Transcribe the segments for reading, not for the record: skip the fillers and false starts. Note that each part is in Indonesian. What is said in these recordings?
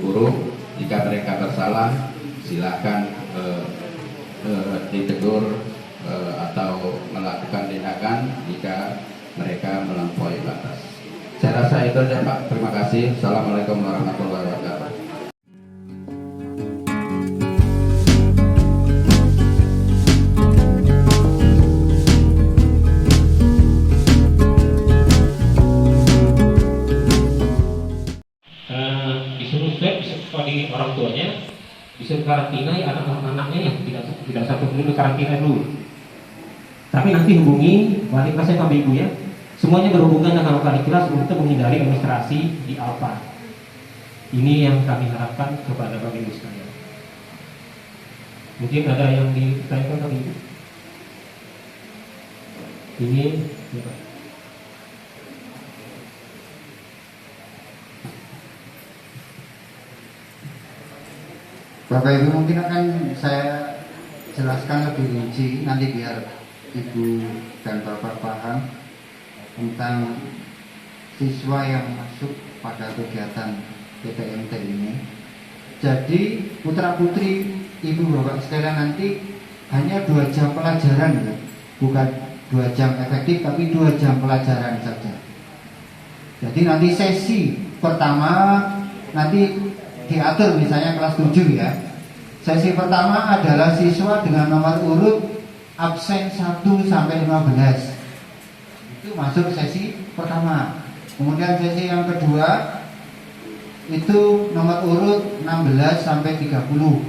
guru-guru jika mereka bersalah silakan ditegur atau melakukan tindakan jika mereka melampaui batas. Saya rasa itu saja Pak. Terima kasih. Assalamualaikum warahmatullahi wabarakatuh. Disuruh swab di orang tuanya, disuruh karantina ya anak-anaknya yang tidak satu dulu karantina dulu. Tapi nanti hubungi balik kelas sama ibu ya. Semuanya berhubungan dengan lokal kelas untuk menghindari administrasi di Alfa. Ini yang kami harapkan kepada Bapak Ibu sekalian. Mungkin ada yang ditanyakan kali Ibu. Ini ya Pak. Bapak Ibu mungkin akan saya jelaskan lebih rinci nanti biar Ibu dan Bapak paham tentang siswa yang masuk pada kegiatan PTMT ini. Jadi putra putri Ibu Bapak sekalian nanti hanya 2 jam pelajaran ya, bukan 2 jam efektif tapi 2 jam pelajaran saja. Jadi nanti sesi pertama nanti diatur misalnya kelas 7 ya. Sesi pertama adalah siswa dengan nomor urut absen 1 sampai 15. Itu masuk sesi pertama. Kemudian sesi yang kedua itu nomor urut 16 sampai 30.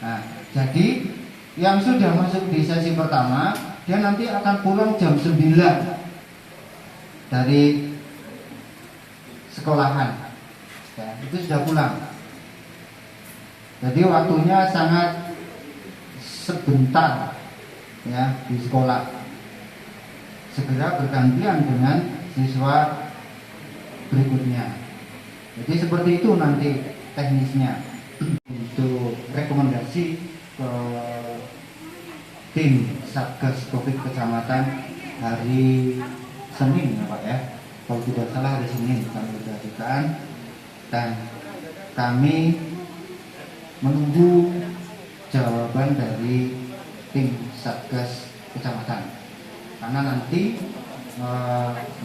Nah, jadi yang sudah masuk di sesi pertama dia nanti akan pulang jam 9 dari sekolahan. Ya, itu sudah pulang. Jadi waktunya sangat sebentar ya di sekolah. Segera bergantian dengan siswa berikutnya. Jadi seperti itu nanti teknisnya. Untuk rekomendasi ke tim Satgas Covid Kecamatan hari Senin ya Pak ya. Kalau tidak salah hari Senin kami berikan dan kami menunggu jawaban dari tim Satgas Kecamatan. Karena nanti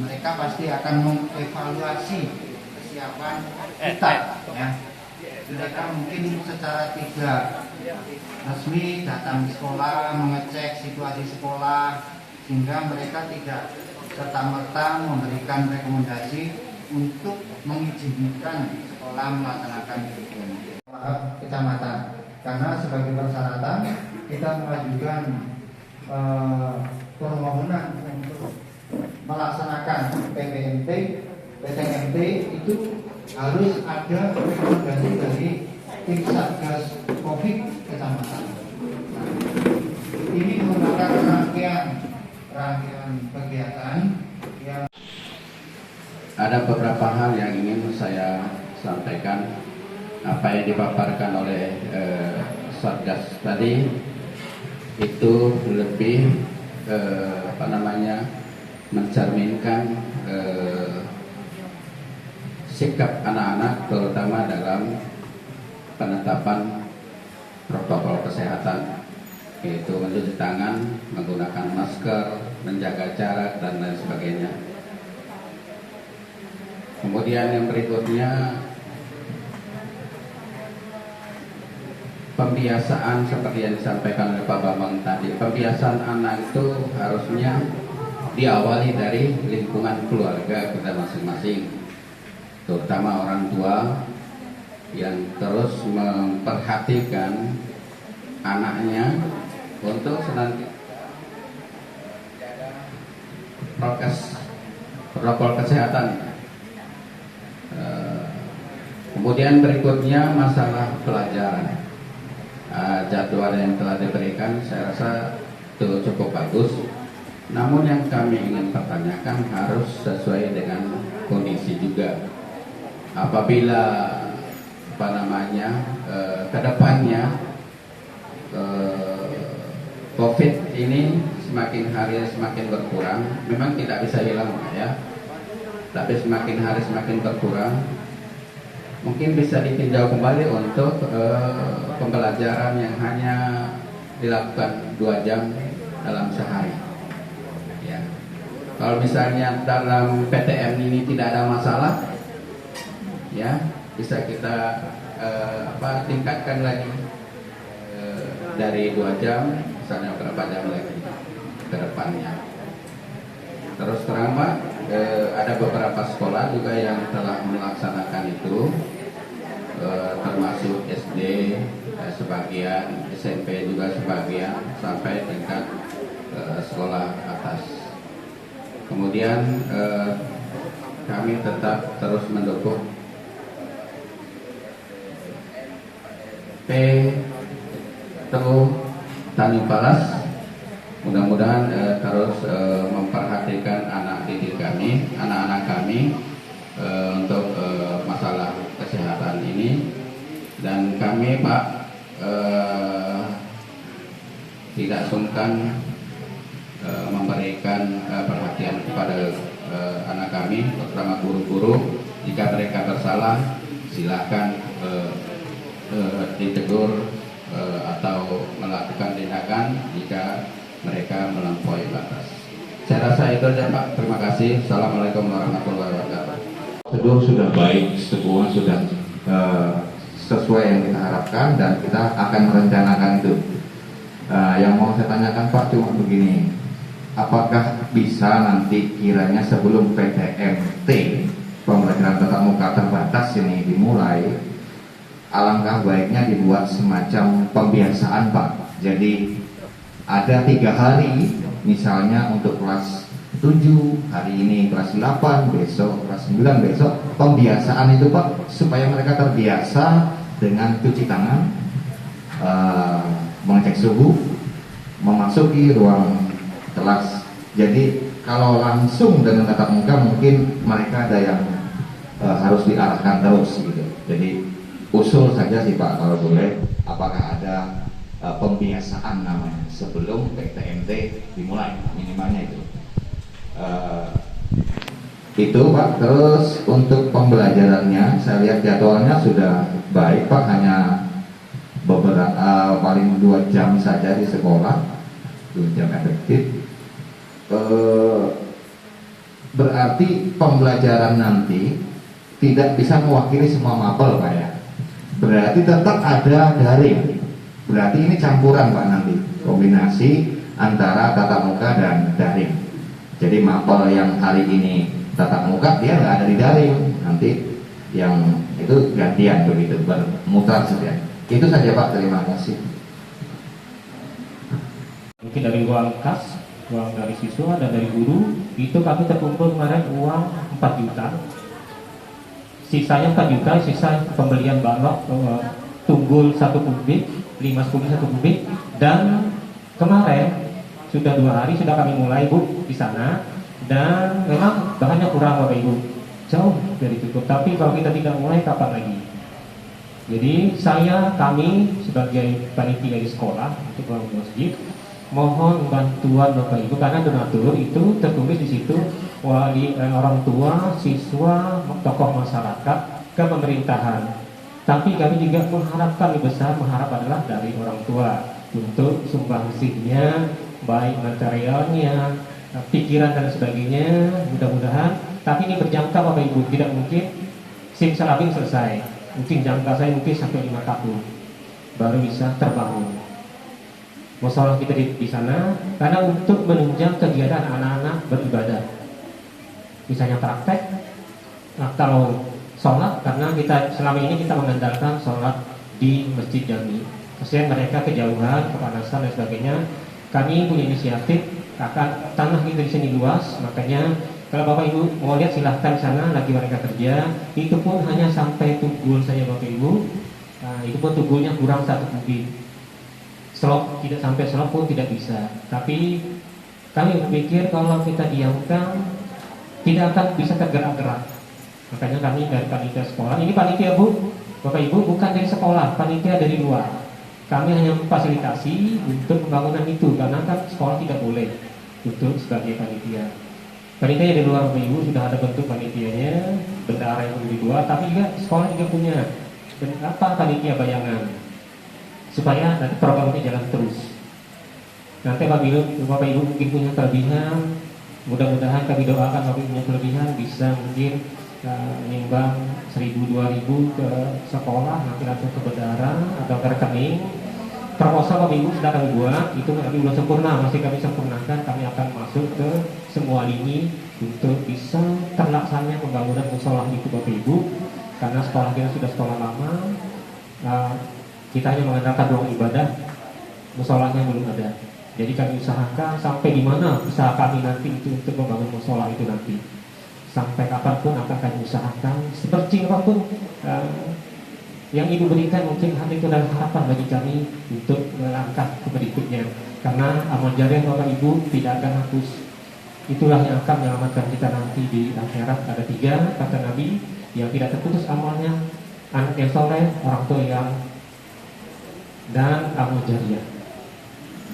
mereka pasti akan mengevaluasi kesiapan kita ya. Mereka mungkin secara tidak resmi datang di sekolah mengecek situasi sekolah sehingga mereka tidak serta-merta memberikan rekomendasi untuk mengizinkan sekolah melaksanakan kegiatan kecamatan. Karena sebagai persyaratan kita mengajukan permohonan untuk melaksanakan PTMT itu harus ada rekomendasi dari tim Satgas Covid Kecamatan. Nah, ini merupakan rangkaian kegiatan yang ada beberapa hal yang ingin saya sampaikan. Apa yang dipaparkan oleh Satgas tadi itu lebih mencerminkan sikap anak-anak terutama dalam penetapan protokol kesehatan, yaitu mencuci tangan, menggunakan masker, menjaga jarak dan lain sebagainya. Kemudian yang berikutnya pembiasaan seperti yang disampaikan oleh Pak Bambang tadi. Pembiasaan anak itu harusnya diawali dari lingkungan keluarga kita masing-masing, terutama orang tua yang terus memperhatikan anaknya untuk senantiasa protokol kesehatan. Kemudian berikutnya masalah pelajaran. Jadwal yang telah diberikan saya rasa itu cukup bagus. Namun yang kami ingin pertanyakan harus sesuai dengan kondisi juga. Apabila kedepannya COVID ini semakin hari semakin berkurang, memang tidak bisa hilang ya, tapi semakin hari semakin berkurang, mungkin bisa ditinjau kembali untuk pembelajaran yang hanya dilakukan 2 jam dalam sehari. Ya. Kalau misalnya dalam PTM ini tidak ada masalah, ya bisa kita tingkatkan lagi dari 2 jam, misalnya berapa jam lagi ke depannya. Terus terang Pak, ada beberapa sekolah juga yang telah melaksanakan itu, termasuk SD sebagian, SMP juga sebagian, sampai tingkat sekolah atas. Kemudian kami tetap terus mendukung Tanjung Palas. Mudah-mudahan terus memperhatikan anak didik kami, anak-anak kami untuk masalah kesehatan ini. Dan kami Pak tidak sungkan memberikan perhatian kepada anak kami, terutama guru-guru. Jika mereka bersalah, silakan ditegur atau melakukan tindakan jika mereka melampaui batas. Saya rasa itu aja Pak. Terima kasih. Assalamualaikum warahmatullahi wabarakatuh. Prosedur sudah baik, semua sudah sesuai yang kita harapkan dan kita akan merencanakan itu. Yang mau saya tanyakan Pak cuma begini, apakah bisa nanti kiranya sebelum PTMT pembelajaran tatap muka terbatas ini dimulai, alangkah baiknya dibuat semacam pembiasaan Pak. Jadi ada 3 hari misalnya untuk kelas 7, hari ini kelas 8, besok kelas 9, besok pembiasaan itu Pak, supaya mereka terbiasa dengan cuci tangan, mengecek suhu, memasuki ruang kelas. Jadi kalau langsung dengan tatap muka mungkin mereka ada yang harus diarahkan terus gitu. Jadi usul saja sih Pak kalau boleh, apakah ada pembiasaan namanya sebelum PTMT dimulai, minimalnya itu. Itu Pak. Terus untuk pembelajarannya saya lihat jadwalnya sudah baik Pak, hanya beberapa paling 2 jam saja di sekolah, 2 jam efektif. Berarti pembelajaran nanti tidak bisa mewakili semua mapel Pak ya. Berarti tetap ada daring. Berarti ini campuran Pak nanti, kombinasi antara tatap muka dan daring. Jadi mapel yang hari ini tatap muka dia nggak ada di daring, nanti yang itu gantian begitu, bermutar saja. Itu saja Pak, terima kasih. Mungkin dari uang kas, uang dari siswa dan dari guru, itu kami terkumpul kemarin uang 4 juta. Sisanya 4 juta, sisa pembelian balok tunggul 1 kubik, 5 kubik 1 kubik, dan kemarin sudah 2 hari sudah kami mulai Bu di sana, dan memang bahannya kurang Bapak Ibu, jauh dari cukup. Tapi kalau kita tidak mulai kapan lagi? Jadi kami sebagai panitia di sekolah untuk bangun masjid mohon bantuan Bapak Ibu, karena donatur itu tertulis di situ orang tua, siswa, tokoh masyarakat ke pemerintahan. Tapi kami juga mengharapkan lebih besar, mengharap adalah dari orang tua untuk sumbangsihnya, baik materialnya, pikiran dan sebagainya, mudah-mudahan. Tapi ini berjangka Bapak Ibu, tidak mungkin simsalabim selesai. Mungkin jangka saya mungkin sampai 5 tahun baru bisa terbangun musola kita di sana, karena untuk menunjang kegiatan anak-anak beribadah, misalnya praktek atau sholat, karena kita selama ini kita mengandalkan sholat di masjid jami. Kasihan mereka kejauhan, kepanasan dan sebagainya. Kami punya inisiatif, akan tanah kita di sini luas, makanya kalau Bapak Ibu mau lihat silahkan sana, lagi mereka kerja. Itu pun hanya sampai tunggul saja Bapak Ibu. Nah, itu pun tunggulnya kurang 1 kubik. Slop tidak sampai slop pun tidak bisa. Tapi kami berpikir kalau kita diamkan tidak akan bisa tergerak-gerak. Makanya kami dari panitia sekolah, ini panitia Bu, Bapak Ibu bukan dari sekolah, panitia dari luar. Kami hanya memfasilitasi untuk pembangunan itu, karena kan sekolah tidak boleh untuk sebagai panitia. Panitia di luar Bapak Ibu sudah ada bentuk panitianya, bendahara yang individual, tapi juga sekolah juga punya. Dan apa panitia bayangan? Supaya nanti program ini jalan terus. Nanti Bapak Ibu mungkin punya kelebihan, mudah-mudahan kami doakan Bapak Ibu punya kelebihan bisa mungkin nyumbang 1.000-2.000 ke sekolah, nanti langsung ke bendahara atau ke rekening. Proposal Bapak Ibu sudah kami buat, itu tapi belum sempurna, masih kami sempurnakan. Kami akan masuk ke semua lini untuk bisa terlaksananya pembangunan musola itu Bapak Ibu, karena sekolah kita sudah sekolah lama. Kita hanya mengandalkan ruang ibadah, musolanya belum ada. Jadi kami usahakan sampai di mana usaha kami nanti itu untuk membangun musola itu nanti. Sampai kapanpun akan kami usahakan seperti apapun yang Ibu berikan, mungkin hal itu adalah harapan bagi kami untuk melangkah ke berikutnya. Karena amal jariah Bapak Ibu tidak akan hapus. Itulah yang akan menyelamatkan kita nanti di akhirat. Ada 3 kata Nabi yang tidak terputus amalnya: anak yang soleh, orang tua yang, dan amal jariah.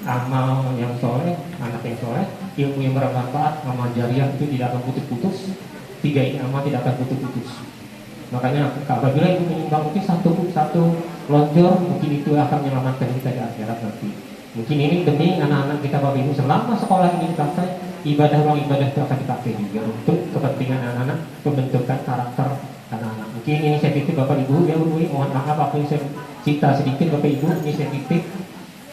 Amal yang soleh, anak yang soleh, ilmu yang bermanfaat, amal jariah itu tidak akan putus-putus. 3 ini amal tidak akan putus-putus. Makanya apabila Ibu menyumbang mungkin satu lonjor, mungkin itu akan menyelamatkan kita di akhirat nanti. Mungkin ini demi anak-anak kita Bapak Ibu, selama sekolah ini dipakai, ruang ibadah itu akan dipakai juga untuk kepentingan anak-anak, pembentukan karakter anak-anak. Mungkin inisiatif Bapak Ibu, ya Bu, mohon maaf apa yang saya cita sedikit Bapak Ibu, inisiatif.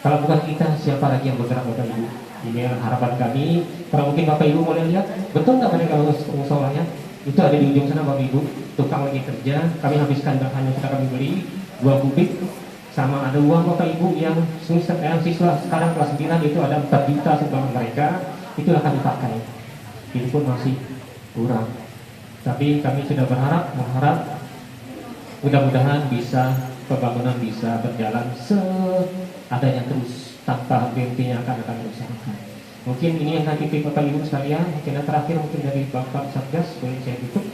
Kalau bukan kita, siapa lagi yang bergerak Bapak Ibu? Ini harapan kami. Kalau mungkin Bapak Ibu boleh lihat, betul nggak mereka musolanya? Itu ada di ujung sana Bapak Ibu, tukang lagi kerja. Kami habiskan bahan yang sudah kami beli 2 kubik, sama ada uang Bapak Ibu yang siswa sekarang kelas 9 itu ada 4 juta sumbangan mereka, itu akan dipakai. Ini pun masih kurang, tapi kami sudah mengharap mudah-mudahan bisa pembangunan bisa berjalan seadanya terus tanpa henti-hentinya akan berusahakan. Mungkin ini yang nanti Bapak Ibu sekalian, mungkin yang terakhir mungkin dari Bapak Satgas boleh saya tutup.